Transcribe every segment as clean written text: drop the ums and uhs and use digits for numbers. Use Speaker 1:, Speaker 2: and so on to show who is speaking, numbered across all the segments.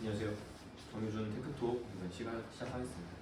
Speaker 1: 안녕하세요. 정유준 테크톡 이번 시작하겠습니다.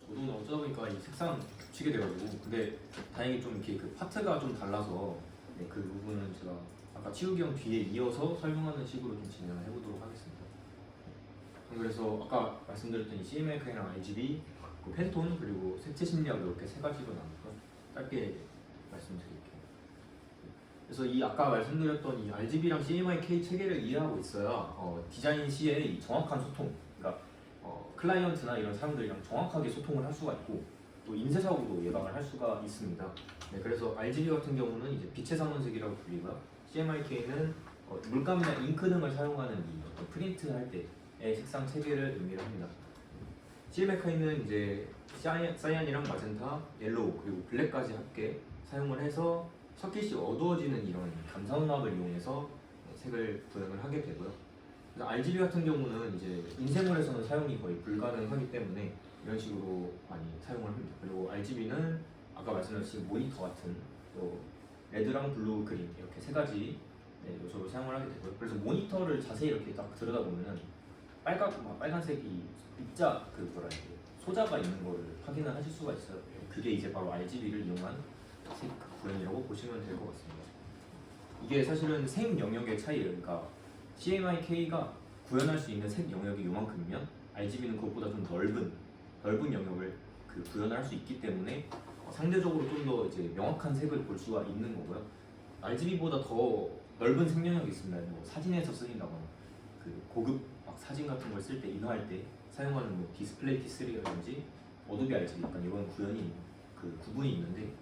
Speaker 1: 저도 어쩌다 보니까 이 색상 겹치게 돼가지고, 근데 다행히 좀 이렇게 그 파트가 좀 달라서 그 부분은 제가 아까 치우기 형 뒤에 이어서 설명하는 식으로 좀 진행을 해보도록 하겠습니다. 그래서 아까 말씀드렸던 이 CMYK랑 RGB, 팬톤 그리고 색채 심리학 이렇게 세 가지로 나눠서 짧게 말씀드릴게요. 그래서 이 아까 말씀드렸던 이 RGB랑 CMYK 체계를 이해하고 있어야 디자인 시에 정확한 소통, 그러니까 클라이언트나 이런 사람들이랑 정확하게 소통을 할 수가 있고 또 인쇄 사고도 예방을 할 수가 있습니다. 네, 그래서 RGB 같은 경우는 이제 빛의 상온색이라고 불리고요. CMYK는 물감이나 잉크 등을 사용하는 이 어떤 프린트 할 때의 색상 체계를 의미를 합니다. CMYK는 이제 사이안이랑 마젠타, 옐로우 그리고 블랙까지 함께 사용을 해서 석빛이 어두워지는 이런 감성음악을 이용해서 색을 구현을 하게 되고요. 그래서 RGB 같은 경우는 이제 인쇄물에서는 사용이 거의 불가능하기 때문에 이런 식으로 많이 사용을 합니다. 그리고 RGB는 아까 말씀드린 모니터 같은 또 레드랑 블루, 그린 이렇게 세 가지 요소를 사용을 하게 되고요. 그래서 모니터를 자세히 이렇게 딱 들여다보면은 빨간색이 입자 소자가 있는 거를 확인을 하실 수가 있어요. 그게 이제 바로 RGB를 이용한 색 구현이라고 보시면 될 것 같습니다. 이게 사실은 색 영역의 차이예요. 그러니까 CMYK가 구현할 수 있는 색 영역이 요만큼이면 RGB는 그것보다 좀 넓은 영역을 구현을 할 수 있기 때문에 상대적으로 좀 더 이제 명확한 색을 볼 수가 있는 거고요. RGB보다 더 넓은 색 영역이 있습니다. 뭐 사진에서 쓰인다거나 고급 사진 같은 걸 쓸 때 인화할 때 사용하는 뭐 디스플레이 T3라든지 어도비 RGB 약간 이런 구현이 구분이 있는데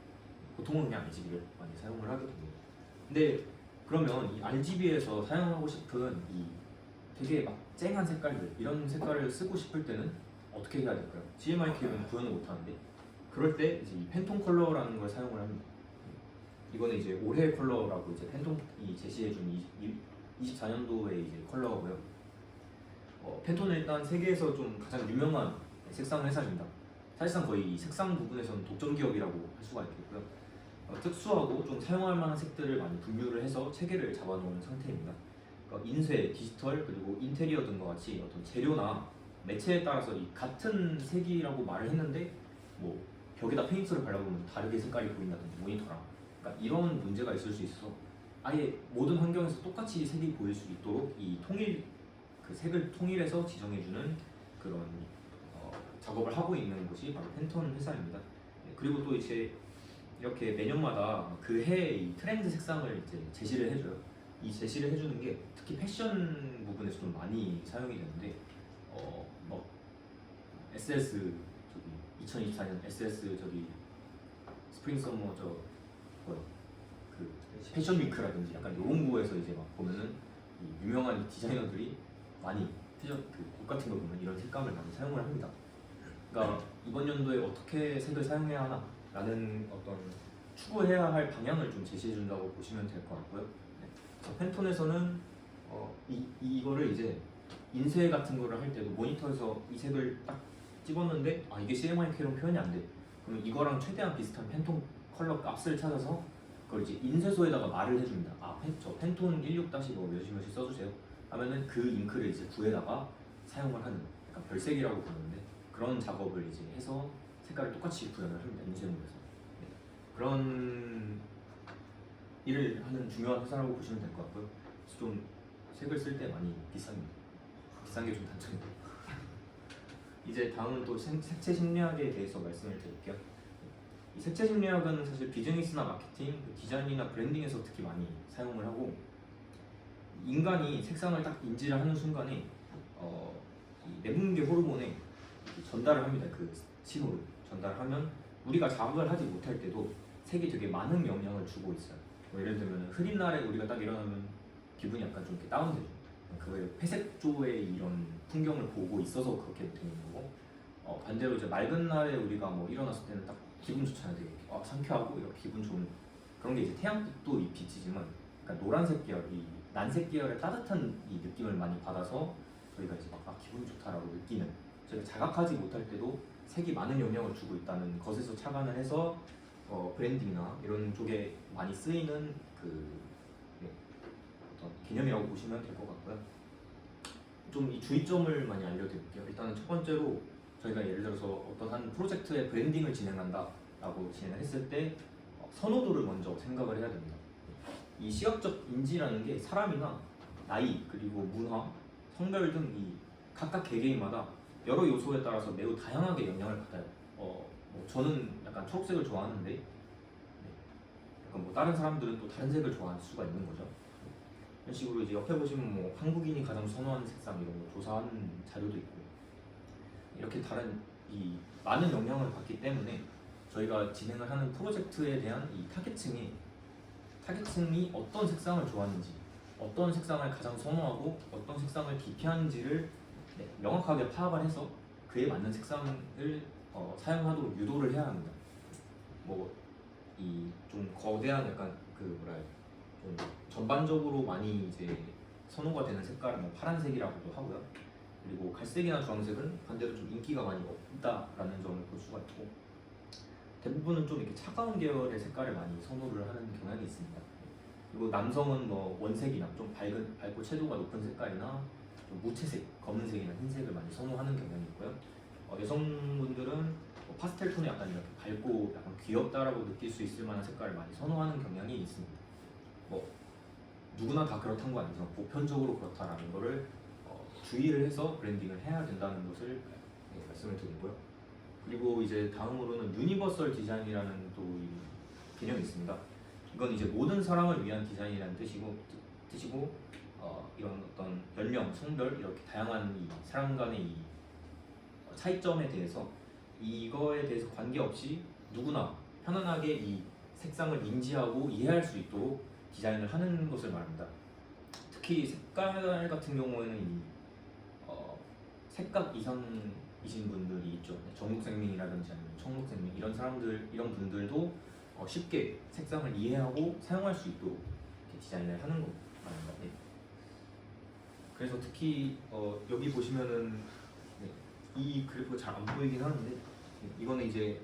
Speaker 1: 보통은 그냥 RGB를 많이 사용을 하게 됩니다. 근데 그러면 이 RGB에서 사용하고 싶은 이 되게 막 쨍한 색깔들 이런 색깔을 쓰고 싶을 때는 어떻게 해야 될까요? CMYK는 구현을 못하는데 그럴 때 이제 이 팬톤 컬러라는 걸 사용을 합니다. 이거는 이제 올해 컬러라고 이제 팬톤이 제시해준 24년도의 이제 컬러고요. 팬톤은 일단 세계에서 좀 가장 유명한 색상 회사입니다. 사실상 거의 이 색상 부분에서는 독점 기업이라고 할 수가 있겠고요. 특수하고 좀 사용할 만한 색들을 많이 분류를 해서 체계를 잡아놓은 상태입니다. 그러니까 인쇄, 디지털, 그리고 인테리어 등과 같이 어떤 재료나 매체에 따라서 이 같은 색이라고 말을 했는데 뭐 벽에다 페인트를 발라보면 다르게 색깔이 보인다든지 모니터랑 그러니까 이런 문제가 있을 수 있어서 아예 모든 환경에서 똑같이 색이 보일 수 있도록 이 색을 통일해서 지정해주는 그런 작업을 하고 있는 곳이 바로 팬톤 회사입니다. 그리고 또 이제 이렇게 매년마다 그 해의 트렌드 색상을 이제 제시를 해줘요. 이 제시를 해주는 게 특히 패션 부분에서 좀 많이 사용이 되는데, 뭐 SS 2024년 SS 스프링 서머 패션 위크라든지 약간 이런 거에서 이제 막 보면은 이 유명한 디자이너들이 많이 옷 같은 거 보면 이런 색감을 많이 사용을 합니다. 그러니까 이번 연도에 어떻게 색을 사용해야 하나? 라는 어떤 추구해야 할 방향을 좀 제시해 준다고 보시면 될 것 같고요. 그래서 팬톤에서는 이거를 이제 인쇄 같은 거를 할 때도 모니터에서 이 색을 딱 찍었는데 이게 CMYK로 표현이 안 돼. 그러면 이거랑 최대한 비슷한 팬톤 컬러 값을 찾아서 그걸 이제 인쇄소에다가 말을 해줍니다. 저 팬톤 16-뭐 몇이 써주세요. 하면은 그 잉크를 이제 구에다가 사용을 하는 약간 별색이라고 부르는데 그런 작업을 이제 해서 색깔을 똑같이 구현을 합니다. 인쇄물에서. 그런 일을 하는 중요한 회사라고 보시면 될 것 같고요. 좀 색을 쓸 때 많이 비쌉니다. 비싼 게 좀 단점이에요. 이제 다음은 또 색채 심리학에 대해서 말씀을 드릴게요. 이 색채 심리학은 사실 비즈니스나 마케팅, 디자인이나 브랜딩에서 특히 많이 사용을 하고 인간이 색상을 딱 인지를 하는 순간에 이 내분비 호르몬에 전달을 합니다. 그 신호를 전달하면 우리가 자각을 하지 못할 때도 색이 되게 많은 영향을 주고 있어요. 뭐 예를 들면 흐린 날에 우리가 딱 일어나면 기분이 약간 좀 이렇게 다운되죠. 그 회색조의 이런 풍경을 보고 있어서 그렇게 되는 거고 반대로 이제 맑은 날에 우리가 뭐 일어났을 때는 딱 기분 좋잖아요. 되게 상쾌하고 이렇게 기분 좋은 그런 게 이제 태양빛도 이 빛이지만 그러니까 노란색 계열, 이 난색 계열의 따뜻한 이 느낌을 많이 받아서 저희가 이제 막 기분 좋다라고 느끼는 저희가 자각하지 못할 때도 색이 많은 영향을 주고 있다는 것에서 착안을 해서 브랜딩이나 이런 쪽에 많이 쓰이는 어떤 개념이라고 보시면 될 것 같고요. 좀 이 주의점을 많이 알려드릴게요. 일단은 첫 번째로 저희가 예를 들어서 어떤 한 프로젝트의 브랜딩을 진행한다라고 진행을 했을 때 선호도를 먼저 생각을 해야 됩니다. 이 시각적 인지라는 게 사람이나 나이 그리고 문화, 성별 등 이 각각 개개인마다 여러 요소에 따라서 매우 다양하게 영향을 받아요. 뭐 저는 약간 초록색을 좋아하는데 약간 뭐 다른 사람들은 또 다른 색을 좋아할 수가 있는 거죠. 이런 식으로 이제 옆에 보시면 뭐 한국인이 가장 선호하는 색상 이런 거 조사하는 자료도 있고 이렇게 다른 이 많은 영향을 받기 때문에 저희가 진행을 하는 프로젝트에 대한 이 타겟층이 어떤 색상을 좋아하는지, 어떤 색상을 가장 선호하고 어떤 색상을 기피하는지를 명확하게 파악을 해서 그에 맞는 색상을 사용하도록 유도를 해야 합니다. 뭐 이 좀 거대한 약간 그 뭐라 해야 좀 전반적으로 많이 이제 선호가 되는 색깔은 뭐 파란색이라고도 하고요. 그리고 갈색이나 주황색은 반대로 좀 인기가 많이 없다라는 점을 볼 수가 있고 대부분은 좀 이렇게 차가운 계열의 색깔을 많이 선호를 하는 경향이 있습니다. 그리고 남성은 뭐 원색이나 좀 밝고 채도가 높은 색깔이나 좀 무채색, 검은색이나 흰색을 많이 선호하는 경향이 있고요. 여성분들은 뭐 파스텔 톤이 약간 이렇게 밝고 약간 귀엽다라고 느낄 수 있을 만한 색깔을 많이 선호하는 경향이 있습니다. 뭐 누구나 다 그렇다는 건 아니지만 보편적으로 그렇다라는 거를 주의를 해서 브랜딩을 해야 된다는 것을 말씀을 드리고요. 그리고 이제 다음으로는 유니버설 디자인이라는 또 개념이 있습니다. 이건 이제 모든 사람을 위한 디자인이라는 뜻이고 이런 어떤 연령, 성별 이렇게 다양한 이 사람 간의 이 차이점에 대해서 이거에 대해서 관계없이 누구나 편안하게 이 색상을 인지하고 이해할 수 있도록 디자인을 하는 것을 말합니다. 특히 색깔 같은 경우에는 이 색각 이상이신 분들이 있죠. 정육생민이라든지 아니면 청록생민 이런 분들도 쉽게 색상을 이해하고 사용할 수 있도록 디자인을 하는 거 말합니다. 네. 그래서 특히 여기 보시면은 이 그래프가 잘 안 보이긴 하는데 이거는 이제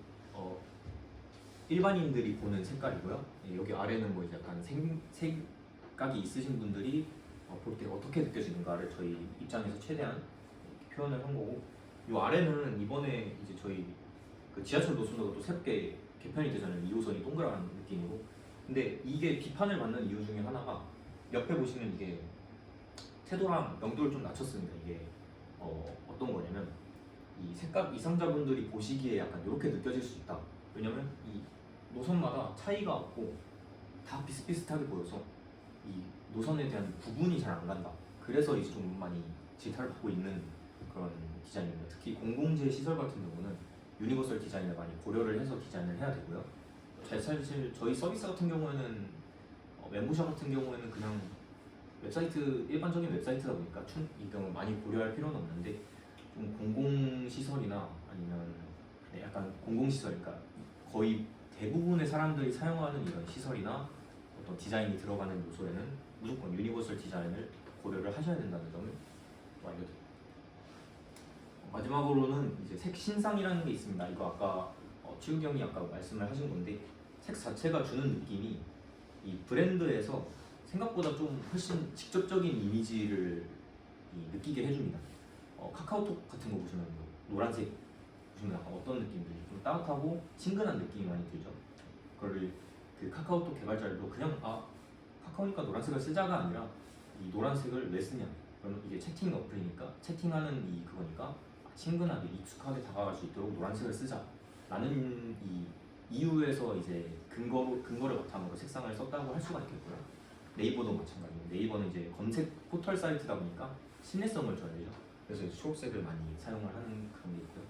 Speaker 1: 일반인들이 보는 색깔이고요. 여기 아래는 뭐 이제 약간 색각이 있으신 분들이 볼 때 어떻게 느껴지는가를 저희 입장에서 최대한 표현을 한 거고, 이 아래는 이번에 이제 저희 그 지하철 노선도가 또 새롭게 개편이 되잖아요. 2호선이 동그란 느낌으로. 근데 이게 비판을 받는 이유 중에 하나가 옆에 보시면 이게 채도랑 명도를 좀 낮췄습니다. 이게 어떤 거냐면 이 색각 이상자분들이 보시기에 약간 이렇게 느껴질 수 있다. 왜냐면 이 노선마다 차이가 없고 다 비슷비슷하게 보여서 이 노선에 대한 구분이 잘 안 간다. 그래서 이제 좀 많이 질타를 받고 있는 그런 디자인입니다. 특히 공공재 시설 같은 경우는 유니버설 디자인을 많이 고려를 해서 디자인을 해야 되고요. 사실 저희 서비스 같은 경우에는 멘보샵 같은 경우에는 그냥 웹사이트 일반적인 웹사이트다 보니까 이 경우 많이 고려할 필요는 없는데 좀 공공시설이나 아니면 약간 공공시설, 그러니까 거의 대부분의 사람들이 사용하는 이런 시설이나 어떤 디자인이 들어가는 요소에는 무조건 유니버설 디자인을 고려를 하셔야 된다는 점을 알려드립니다. 마지막으로는 이제 색 신상이라는 게 있습니다. 이거 아까 치욱이 형이 아까 말씀을 하신 건데 색 자체가 주는 느낌이 이 브랜드에서 생각보다 좀 훨씬 직접적인 이미지를 느끼게 해줍니다. 카카오톡 같은 거 보시면 노란색 보시면 약간 어떤 느낌이 들죠? 좀 따뜻하고 친근한 느낌이 많이 들죠. 그걸 그 카카오톡 개발자들도 그냥 카카오니까 노란색을 쓰자가 아니라 이 노란색을 왜 쓰냐? 그러면 이게 채팅 어플이니까 채팅하는 그거니까 친근하게 익숙하게 다가갈 수 있도록 노란색을 쓰자라는 이 이유에서 이제 근거를 바탕으로 색상을 썼다고 할 수가 있겠고요. 네이버도 마찬가지고 네이버는 이제 검색 포털 사이트다 보니까 신뢰성을 줘야죠. 그래서 이제 초록색을 많이 사용을 하는 그런 게 있고요.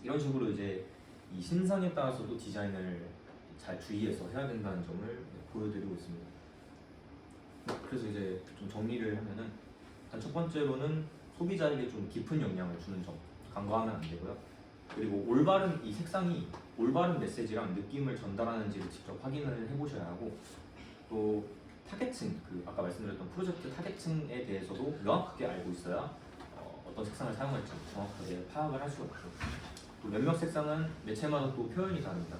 Speaker 1: 이런 식으로 이제 이 신상에 따라서도 디자인을 잘 주의해서 해야 된다는 점을 보여드리고 있습니다. 그래서 이제 좀 정리를 하면은 첫 번째로는 소비자에게 좀 깊은 영향을 주는 점 간과하면 안 되고요. 그리고 올바른 이 색상이 올바른 메시지랑 느낌을 전달하는지를 직접 확인을 해보셔야 하고, 또 타겟층, 아까 말씀드렸던 프로젝트 타겟층에 대해서도 명확하게 알고 있어야 어떤 색상을 사용할지 정확하게 파악을 할 수가 있고, 또 몇몇 색상은 매체마다 또 표현이 다릅니다.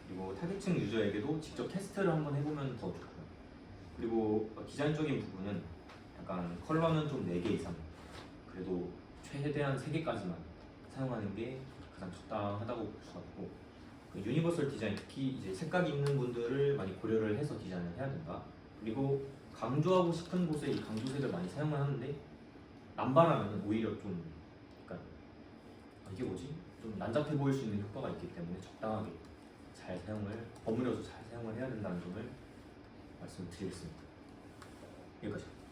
Speaker 1: 그리고 타겟층 유저에게도 직접 테스트를 한번 해보면 더 좋고요. 그리고 디자인적인 부분은 약간 컬러는 좀 4개 이상, 그래도 최대한 3개까지만 사용하는 게 가장 적당하다고 볼 수가 있고, 그 유니버설 디자인, 특히 이제 색깔이 있는 분들을 많이 고려를 해서 디자인을 해야 된다. 그리고 강조하고 싶은 곳에 이 강조색을 많이 사용을 하는데 남발하면 오히려 좀 약간 이게 뭐지? 좀 난잡해 보일 수 있는 효과가 있기 때문에 적당하게 잘 사용을, 버무려서 잘 사용을 해야 된다는 점을 말씀드리겠습니다. 여기까지.